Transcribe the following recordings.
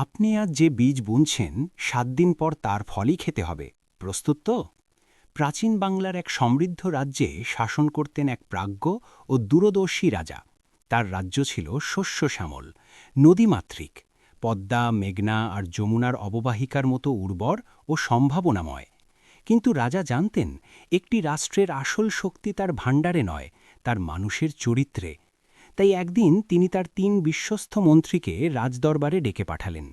আপনি আজ যে বীজ বুনছেন ৭ দিন পর তার ফলই খেতে হবে। প্রস্তুত তো? প্রাচীন বাংলার এক সমৃদ্ধ রাজ্যে শাসন করতেন এক প্রাজ্ঞ ও দূরদর্শী রাজা। তার রাজ্য ছিল শস্য শ্যামল, নদীমাতৃক, পদ্মা, মেঘনা আর যমুনার অববাহিকার মতো উর্বর ও সম্ভাবনাময়। কিন্তু রাজা জানতেন, একটি রাষ্ট্রের আসল শক্তি তার ভাণ্ডারে নয়, তার মানুষের চরিত্রে। তাই একদিন তিনি তার ৩ বিশ্বস্ত মন্ত্রীকে রাজদরবারে ডেকে পাঠালেন।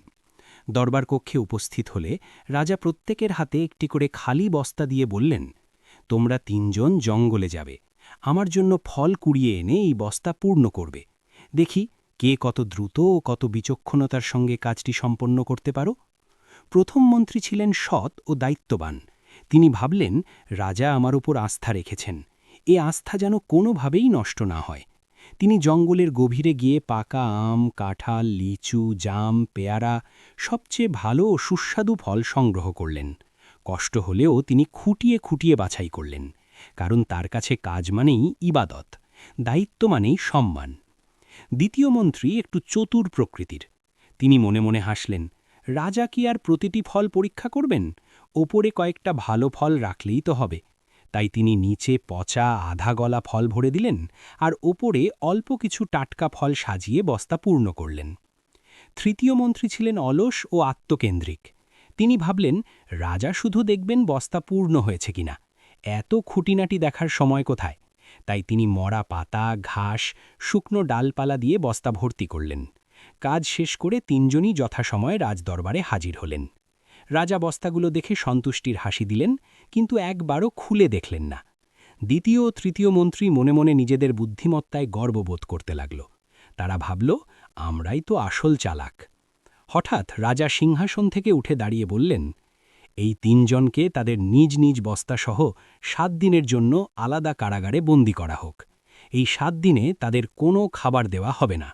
দরবার কক্ষে উপস্থিত হলে রাজা প্রত্যেকের হাতে একটি করে খালি বস্তা দিয়ে বললেন, তোমরা ৩ জন জঙ্গলে যাবে, আমার জন্য ফল কুড়িয়ে এনে এই বস্তা পূর্ণ করবে। দেখি কে কত দ্রুত ও কত বিচক্ষণতার সঙ্গে কাজটি সম্পন্ন করতে পারো। প্রথম মন্ত্রী ছিলেন সৎ ও দায়িত্ববান। তিনি ভাবলেন, রাজা আমার উপর আস্থা রেখেছেন, এ আস্থা যেন কোনোভাবেই নষ্ট না হয়। তিনি জঙ্গলের গভীরে গিয়ে পাকা আম, কাঁঠাল, লিচু, জাম, পেয়ারা, সবচেয়ে ভালো ও সুস্বাদু ফল সংগ্রহ করলেন। কষ্ট হলেও তিনি খুঁটিয়ে খুঁটিয়ে বাছাই করলেন, কারণ তার কাছে কাজ মানেই ইবাদত, দায়িত্ব মানেই সম্মান। দ্বিতীয় মন্ত্রী একটু চতুর প্রকৃতির। তিনি মনে মনে হাসলেন, রাজা কি আর প্রতিটি ফল পরীক্ষা করবেন? ওপরে কয়েকটা ভালো ফল রাখলেই তো হবে। তাই তিনি নিচে পচা আধা গলা ফল ভরে দিলেন, আর ওপরে অল্প কিছু টাটকা ফল সাজিয়ে বস্তা পূর্ণ করলেন। তৃতীয় মন্ত্রী ছিলেন অলস ও আত্মকেন্দ্রিক। তিনি ভাবলেন, রাজা শুধু দেখবেন বস্তা পূর্ণ হয়েছে কিনা, এত খুঁটিনাটি দেখার সময় কোথায়। তাই তিনি মরা পাতা, ঘাস, শুকনো ডালপালা দিয়ে বস্তা ভর্তি করলেন। কাজ শেষ করে ৩ জনই যথাসময়ে রাজদরবারে হাজির হলেন। রাজা বস্তাগুলো দেখে সন্তুষ্টির হাসি দিলেন, কিন্তু একবারও খুলে দেখলেন না। দ্বিতীয় ও তৃতীয় মন্ত্রী মনে মনে নিজেদের বুদ্ধিমত্তায় গর্ববোধ করতে লাগল। তারা ভাবল, আমরাই তো আসল চালাক। হঠাৎ রাজা সিংহাসন থেকে উঠে দাঁড়িয়ে বললেন, এই ৩ জনকে তাদের নিজ নিজ বস্তাসহ ৭ দিনের জন্য আলাদা কারাগারে বন্দী করা হোক। এই ৭ দিনে তাদের কোনো খাবার দেওয়া হবে না।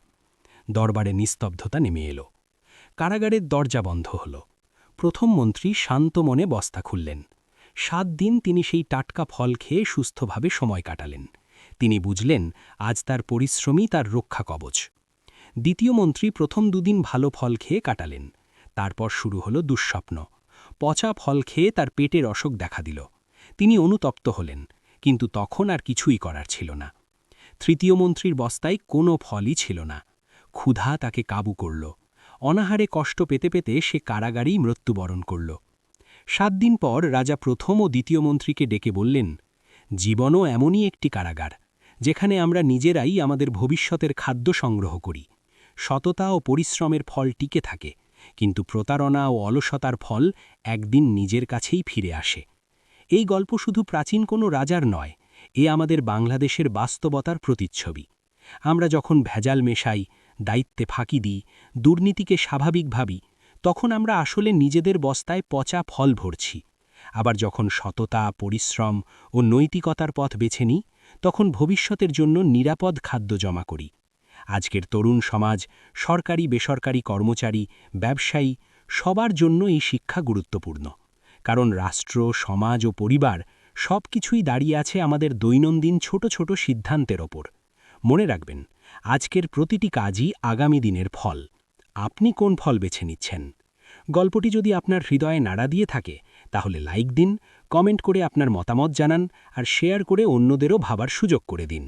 দরবারে নিস্তব্ধতা নেমে এলো। কারাগারের দরজা বন্ধ হল। প্রথম মন্ত্রী শান্ত মনে বস্তা খুললেন। ৭ দিন তিনি সেই টাটকা ফল খেয়ে সুস্থভাবে সময় কাটালেন। তিনি বুঝলেন, আজ তার পরিশ্রমই তার রক্ষা কবচ। দ্বিতীয় মন্ত্রী প্রথম ২ দিন ভালো ফল খেয়ে কাটালেন। তারপর শুরু হল দুঃস্বপ্ন। পচা ফল খেয়ে তার পেটের অসুখ দেখা দিল। তিনি অনুতপ্ত হলেন, কিন্তু তখন আর কিছুই করার ছিল না। তৃতীয় মন্ত্রীর বস্তায় কোনো ফলই ছিল না। ক্ষুধা তাকে কাবু করল। অনাহারে কষ্ট পেতে পেতে সে কারাগারেই মৃত্যুবরণ করল। ৭ দিন পর রাজা প্রথম ও দ্বিতীয় মন্ত্রীকে ডেকে বললেন, জীবনও এমনই একটি কারাগার, যেখানে আমরা নিজেরাই আমাদের ভবিষ্যতের খাদ্য সংগ্রহ করি। সততা ও পরিশ্রমের ফল টিকে থাকে, কিন্তু প্রতারণা ও অলসতার ফল একদিন নিজের কাছেই ফিরে আসে। এই গল্প শুধু প্রাচীন কোনো রাজার নয়, এ আমাদের বাংলাদেশের বাস্তবতার প্রতিচ্ছবি। আমরা যখন ভেজাল মেশাই, দায়িত্বে ফাঁকি দিই, দুর্নীতিকে স্বাভাবিক ভাবি, তখন আমরা আসলে নিজেদের বস্তায় পচা ফল ভরছি। আবার যখন সততা, পরিশ্রম ও নৈতিকতার পথ বেছে নিই, তখন ভবিষ্যতের জন্য নিরাপদ খাদ্য জমা করি। আজকের তরুণ সমাজ, সরকারি বেসরকারি কর্মচারী, ব্যবসায়ী, সবার জন্য এই শিক্ষা গুরুত্বপূর্ণ। কারণ রাষ্ট্র, সমাজ ও পরিবার সবকিছুই দাঁড়িয়ে আছে আমাদের দৈনন্দিন ছোট ছোট সিদ্ধান্তের ওপর। মনে রাখবেন, আজকের প্রতিটি কাজই আগামী দিনের ফল। আপনি কোন ফল বেছে নিচ্ছেন? গল্পটি যদি আপনার হৃদয়ে নাড়া দিয়ে থাকে, তাহলে লাইক দিন, কমেন্ট করে আপনার মতামত জানান, আর শেয়ার করে অন্যদেরও ভাবার সুযোগ করে দিন।